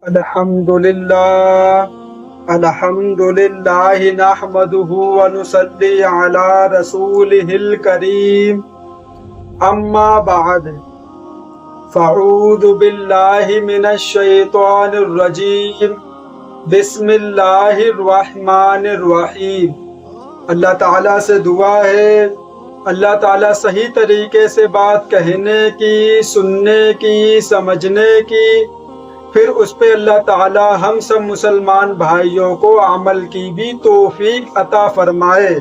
الحمدللہ نحمدہ ونصلی علی رسولہ الکریم اما بعد فاعوذ باللہ من الشیطان الرجیم بسم اللہ الرحمن الرحیم۔ اللہ تعالیٰ سے دعا ہے اللہ تعالیٰ صحیح طریقے سے بات کہنے کی، سننے کی، سمجھنے کی، پھر اس پہ اللہ تعالیٰ ہم سب مسلمان بھائیوں کو عمل کی بھی توفیق عطا فرمائے۔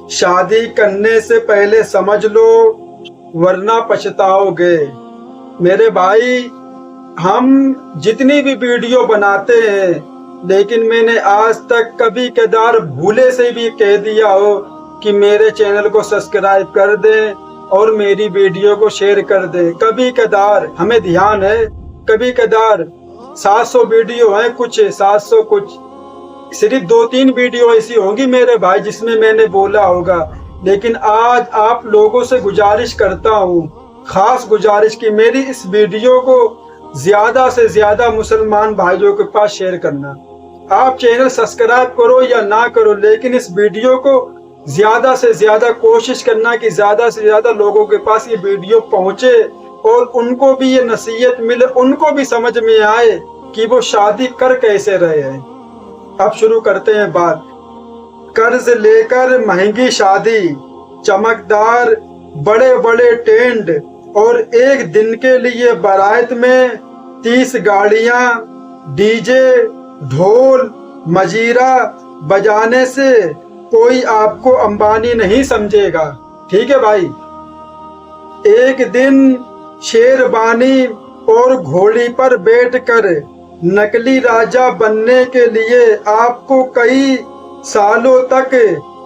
شادی کرنے سے پہلے سمجھ لو ورنہ پچھتاؤ گے۔ میرے بھائی، ہم جتنی بھی ویڈیو بناتے ہیں، لیکن میں نے آج تک کبھی کبھار بھولے سے بھی کہہ دیا ہو کہ میرے چینل کو سبسکرائب کر دیں اور میری ویڈیو کو شیئر کر دیں۔ کبھی کبھار ہمیں دھیان ہے، کبھی کبھار 700 ویڈیو ہیں، کچھ 700 کچھ صرف 2-3 ویڈیو ایسی ہوں گی میرے بھائی جس میں میں نے بولا ہوگا، لیکن آج آپ لوگوں سے گزارش کرتا ہوں، خاص گزارش کی میری اس ویڈیو کو زیادہ سے زیادہ مسلمان بھائیوں کے پاس شیئر کرنا۔ آپ چینل سبسکرائب کرو یا نہ کرو، لیکن اس ویڈیو کو زیادہ سے زیادہ کوشش کرنا کہ زیادہ سے زیادہ لوگوں کے پاس یہ ویڈیو پہنچے اور ان کو بھی یہ نصیحت ملے، ان کو بھی سمجھ میں آئے کہ وہ شادی کر کیسے رہے ہیں۔ اب شروع کرتے ہیں بات۔ قرض لے کر مہنگی شادی، چمکدار بڑے بڑے ٹینٹ اور ایک دن کے لیے بارات میں 30 گاڑیاں، ڈی جے، ڈھول، مجیرہ بجانے سے کوئی آپ کو امبانی نہیں سمجھے گا، ٹھیک ہے بھائی؟ ایک دن شیروانی اور گھوڑی پر بیٹھ کر نقلی راجہ بننے کے لیے آپ کو کئی سالوں تک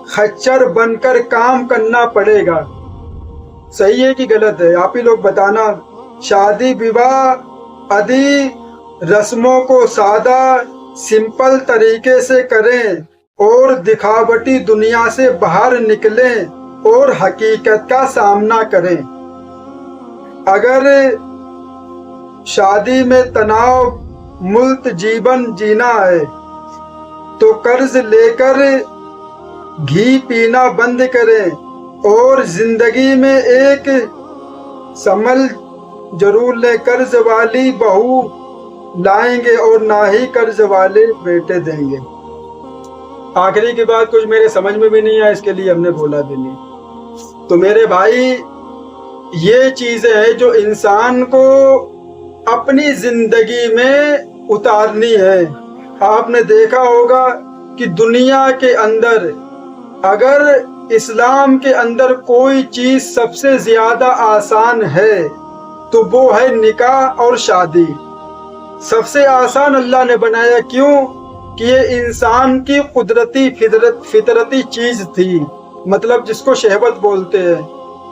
خچر بن کر کام کرنا پڑے گا۔ صحیح ہے کہ غلط ہے؟ آپ ہی لوگ بتانا۔ شادی بیواہ آدی رسموں کو سادہ سمپل طریقے سے کریں اور دکھاوٹی دنیا سے باہر نکلیں اور حقیقت کا سامنا کریں۔ اگر شادی میں تناؤ ملت جیون جینا ہے تو قرض لے کر گھی پینا بند کریں اور زندگی میں ایک سمل ضرور لیں۔ قرض والی بہو لائیں گے اور نہ ہی قرض والے بیٹے دیں گے۔ آخری کی بات کچھ میرے سمجھ میں بھی نہیں آیا، اس کے لیے ہم نے بولا بھی نہیں۔ تو میرے بھائی، یہ چیزیں ہیں جو انسان کو اپنی زندگی میں اتارنی ہے۔ آپ نے دیکھا ہوگا کہ دنیا کے اندر اگر اسلام کے اندر کوئی چیز سب سے زیادہ آسان ہے تو وہ ہے نکاح اور شادی۔ سب سے آسان اللہ نے بنایا، کیوں؟ کہ یہ انسان کی قدرتی فطرتی چیز تھی، مطلب جس کو شہوت بولتے ہیں۔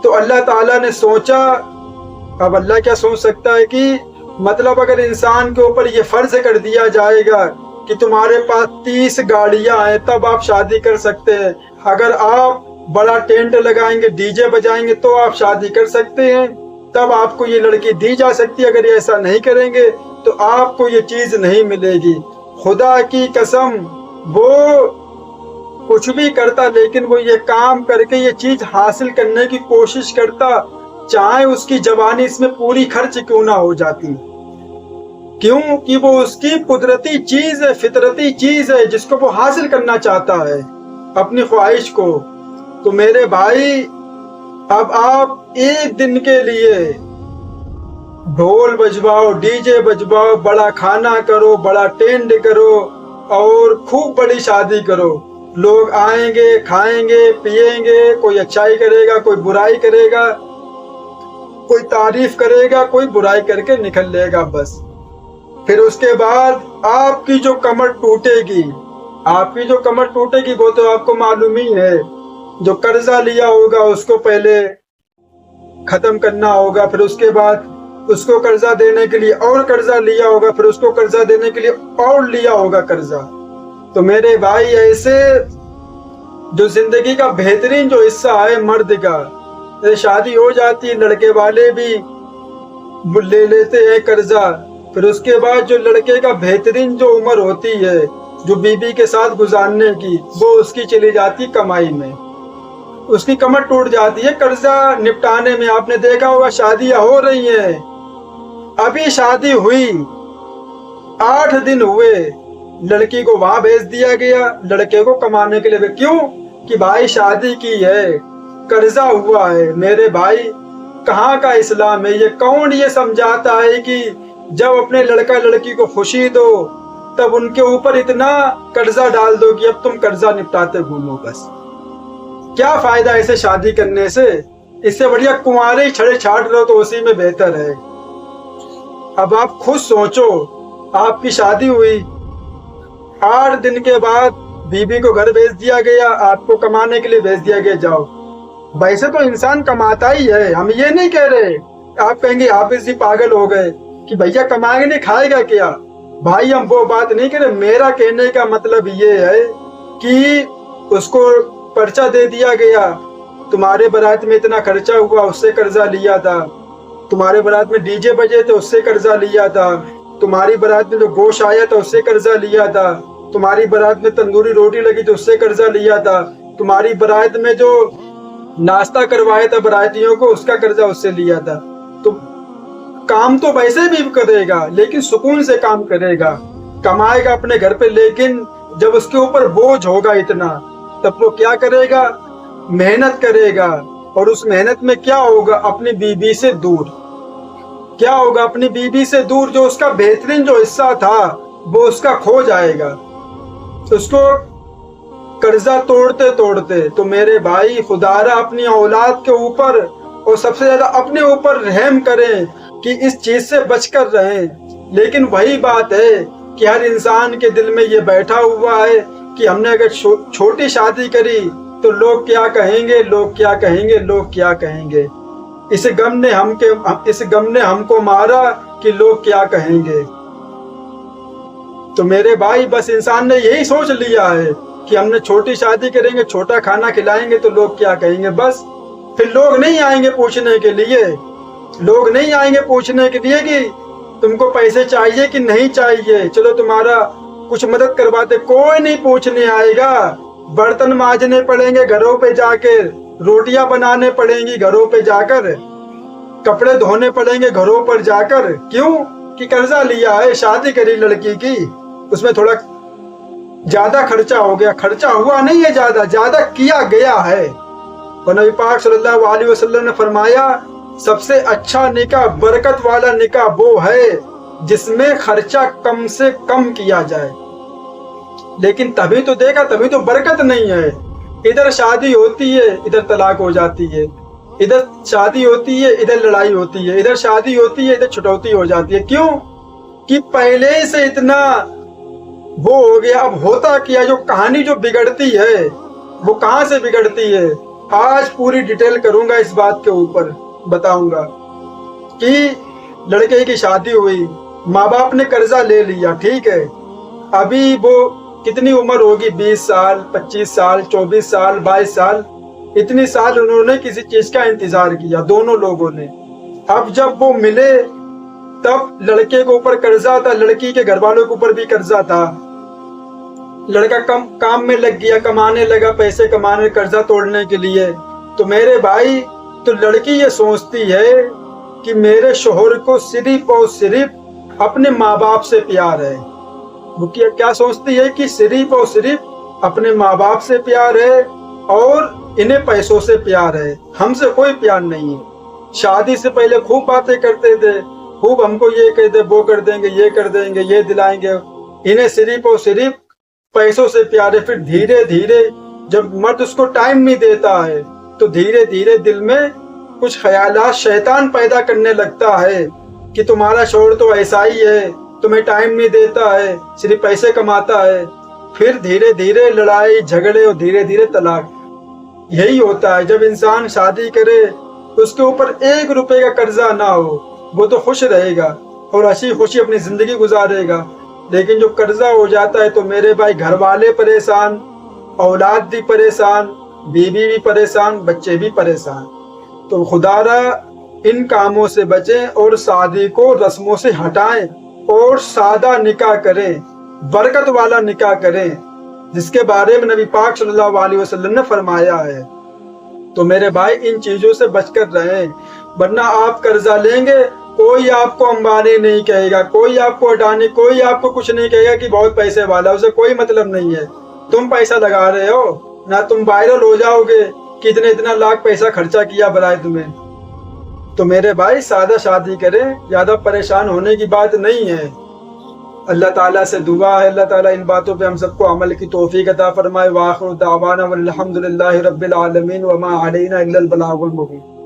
تو اللہ تعالیٰ نے سوچا، اب اللہ کیا سوچ سکتا ہے کہ مطلب اگر انسان کے اوپر یہ فرض کر دیا جائے گا کہ تمہارے پاس 30 گاڑیاں ہیں تب آپ شادی کر سکتے ہیں، اگر آپ بڑا ٹینٹ لگائیں گے، ڈی جے بجائیں گے تو آپ شادی کر سکتے ہیں، تب آپ کو یہ لڑکی دی جا سکتی ہے۔ اگر یہ ایسا نہیں کریں گے تو آپ کو یہ چیز نہیں ملے گی۔ خدا کی قسم، وہ کچھ بھی کرتا لیکن وہ یہ کام کر کے یہ چیز حاصل کرنے کی کوشش کرتا، چاہے اس کی جوانی اس میں پوری خرچ کیوں نہ ہو جاتی۔ کیوں؟ کہ وہ اس کی قدرتی چیز ہے، فطرتی چیز ہے جس کو وہ حاصل کرنا چاہتا ہے، اپنی خواہش کو۔ تو میرے بھائی، اب آپ ایک دن کے لیے ڈھول بجواؤ، ڈی جے بجواؤ، بڑا کھانا کرو، بڑا ٹینٹ کرو اور خوب بڑی شادی کرو۔ لوگ آئیں گے، کھائیں گے، پیئیں گے، کوئی اچھائی کرے گا، کوئی برائی کرے گا، کوئی تعریف کرے گا، کوئی برائی کر کے نکل لے گا، بس۔ پھر اس کے بعد آپ کی جو کمر ٹوٹے گی، وہ تو آپ کو معلوم ہی ہے۔ جو قرضہ لیا ہوگا اس کو پہلے ختم کرنا ہوگا، پھر اس کے بعد اس کو قرضہ دینے کے لیے اور قرضہ لیا ہوگا، پھر اس کو قرضہ دینے کے لیے اور لیا ہوگا قرضہ۔ تو میرے بھائی، ایسے جو زندگی کا بہترین جو حصہ ہے مرد کا، شادی ہو جاتی ہے، لڑکے والے بھی لے لیتے ہیں قرضہ، پھر اس کے بعد جو لڑکے کا بہترین جو عمر ہوتی ہے جو بیوی کے ساتھ گزارنے کی، وہ اس کی چلی جاتی کمائی میں، اس کی کمر ٹوٹ جاتی ہے قرضہ نپٹانے میں۔ آپ نے دیکھا ہوگا شادیاں ہو رہی ہیں، ابھی شادی ہوئی 8 دن ہوئے، لڑکی کو وہاں بھیج دیا گیا، لڑکے کو کمانے کے لیے۔ کیوں؟ کہ بھائی شادی کی ہے، قرضہ ہوا ہے۔ میرے بھائی کہاں کا اسلام ہے یہ؟ کون یہ سمجھاتا ہے کہ جب اپنے لڑکا لڑکی کو خوشی دو تب ان کے اوپر اتنا قرضہ ڈال دو کہ اب تم قرضہ نپٹاتے گھومو؟ بس کیا فائدہ ایسے شادی کرنے سے؟ اس سے بڑھیا کنوارے ہی چھڑے چھاٹ لو تو اسی میں بہتر ہے۔ اب آپ خود سوچو، آپ کی شادی ہوئی 8 دن کے بعد بیوی کو گھر بھیج دیا گیا، آپ کو کمانے کے لیے بھیج دیا گیا، جاؤ۔ ویسے تو انسان کماتا ہی ہے، ہم یہ نہیں کہہ رہے۔ آپ کہیں گے حافظ جی پاگل ہو گئے کہ بھیا کمائے گا نہیں کھائے گا کیا؟ بھائی ہم وہ بات نہیں کر رہے، میرا کہنے کا مطلب یہ ہے کہ اس کو پرچہ دے دیا گیا، تمہارے بارات میں اتنا خرچہ ہوا، اس سے قرضہ لیا تھا، تمہارے بارات میں ڈی جے بجے تھے، اس سے قرضہ لیا تھا، تمہاری بارات میں جو گوشت آیا تھا اس سے قرضہ لیا تھا، تمہاری بارات میں تندوری روٹی لگی تو اس سے قرضہ لیا تھا، تمہاری بارات میں جو ناشتہ کروایا تھا براتیوں کو اس کا قرضہ اس سے لیا تھا۔ تو کام تو ویسے بھی کرے گا لیکن سکون سے کام کرے گا، کمائے گا اپنے گھر پہ، لیکن جب اس کے اوپر بوجھ ہوگا اتنا تب وہ کیا کرے گا؟ محنت کرے گا، اور اس محنت میں کیا ہوگا؟ اپنی بیوی سے دور۔ کیا ہوگا؟ اپنی بیوی سے دور، جو اس کا بہترین جو حصہ تھا وہ اس کا کھو جائے گا، اس کو قرضہ توڑتے توڑتے۔ تو میرے بھائی خدا را اپنی اولاد کے اوپر اور سب سے زیادہ اپنے اوپر رحم کریں کہ اس چیز سے بچ کر رہیں۔ لیکن وہی بات ہے کہ ہر انسان کے دل میں یہ بیٹھا ہوا ہے کہ ہم نے اگر چھوٹی شادی کری تو لوگ کیا کہیں گے، لوگ کیا کہیں گے، لوگ کیا کہیں گے۔ اس غم نے ہم کو مارا کہ لوگ کیا کہیں گے۔ تو میرے بھائی بس انسان نے یہی سوچ لیا ہے کہ ہم نے چھوٹی شادی کریں گے، چھوٹا کھانا کھلائیں گے تو لوگ کیا کہیں گے، بس پھر لوگ نہیں آئیں گے پوچھنے کے لیے، لوگ نہیں آئیں گے پوچھنے کے لیے کہ تم کو پیسے چاہیے کہ نہیں چاہیے، چلو تمہارا کچھ مدد کرواتے، کوئی نہیں پوچھنے آئے گا۔ برتن مانجنے پڑیں گے گھروں پہ جا کے، روٹیاں بنانے پڑیں گی گھروں پہ جا کر، کپڑے دھونے پڑیں گے گھروں پر جا کر۔ کیوں؟ کہ قرضہ لیا ہے، شادی کری لڑکی کی، اس میں تھوڑا زیادہ خرچہ ہو گیا، خرچہ ہوا نہیں ہے، زیادہ کیا گیا ہے۔ اور نبی پاک صلی اللہ علیہ وسلم نے فرمایا سب سے اچھا نکاح، برکت والا نکاح وہ ہے جس میں خرچہ کم سے کم کیا جائے۔ لیکن تبھی تو دیکھا، تبھی تو برکت نہیں ہے۔ ادھر شادی ہوتی ہے ادھر طلاق ہو جاتی ہے، ادھر شادی ہوتی ہے ادھر لڑائی ہوتی ہے، ادھر شادی ہوتی ہے ادھر چھٹوتی ہو جاتی ہے۔ کیوں؟ کہ پہلے سے اتنا وہ ہو گیا۔ اب ہوتا کیا، جو کہانی جو بگڑتی ہے وہ کہاں سے بگڑتی ہے؟ آج پوری ڈیٹیل کروں گا اس بات کے اوپر، بتاؤں گا کہ لڑکے کی شادی ہوئی، ماں باپ نے قرضہ لے لیا، ٹھیک ہے، ابھی وہ کتنی عمر ہوگی، 20 سال 25 سال 24 سال 22 سال، اتنی سال انہوں نے کسی چیز کا انتظار کیا دونوں لوگوں نے۔ اب جب وہ ملے تب لڑکے کے اوپر قرضہ تھا، لڑکی کے گھر والوں کے اوپر بھی قرضہ تھا۔ لڑکا کام میں لگ گیا، کمانے لگا، پیسے کمانے، قرضہ توڑنے کے لیے۔ تو میرے بھائی تو لڑکی یہ سوچتی ہے کہ میرے شوہر کو صرف اور صرف اپنے ماں باپ سے پیار ہے۔ وہ کیا سوچتی ہے کہ صرف اور صرف اپنے ماں باپ سے پیار ہے اور انہیں پیسوں سے پیار ہے، ہم سے کوئی پیار نہیں ہے۔ شادی سے پہلے خوب باتیں کرتے تھے، خوب ہم کو یہ کہتے وہ کر دیں گے، یہ کر دیں گے، یہ دلائیں گے، انہیں صرف اور صرف پیسوں سے پیار ہے۔ پھر دھیرے دھیرے جب مرد اس کو ٹائم نہیں دیتا ہے تو دھیرے دھیرے دل میں کچھ خیالات شیطان پیدا کرنے لگتا ہے کہ تمہارا شوہر تو ایسا ہی ہے، تمہیں ٹائم نہیں دیتا ہے، صرف پیسے کماتا ہے۔ پھر دھیرے دھیرے لڑائی جھگڑے اور دھیرے دھیرے طلاق۔ یہی ہوتا ہے جب انسان شادی کرے اس کے اوپر 1 روپے کا قرضہ نہ ہو، وہ تو خوش رہے گا اور ہنسی خوشی اپنی زندگی گزارے گا۔ لیکن جو قرضہ ہو جاتا ہے تو میرے بھائی گھر والے پریشان، اولاد بھی پریشان، بیوی بھی پریشان، بچے بھی پریشان۔ تو خدا را ان کاموں سے بچیں اور شادی کو رسموں سے ہٹائیں اور سادہ نکاح کریں، برکت والا نکاح کریں، جس کے بارے میں نبی پاک صلی اللہ علیہ وسلم نے فرمایا ہے۔ تو میرے بھائی ان چیزوں سے بچ کر رہیں، ورنہ آپ قرضہ لیں گے، کوئی آپ کو امبانی نہیں کہے گا، کوئی آپ کو اڈانی، کوئی آپ کو کچھ نہیں کہے گا کہ بہت پیسے والا، اسے کوئی مطلب نہیں ہے۔ تم پیسہ لگا رہے ہو نہ، تم وائرل ہو جاؤ گے کہ اتنا لاکھ پیسہ خرچہ کیا برائے تمہیں۔ تو میرے بھائی سادہ شادی کریں، زیادہ پریشان ہونے کی بات نہیں ہے۔ اللہ تعالیٰ سے دعا ہے اللہ تعالیٰ ان باتوں پہ ہم سب کو عمل کی توفیق عطا فرمائے۔ وآخر دعوانا والحمد للہ رب العالمین وما علینا الا البلاغ المبین۔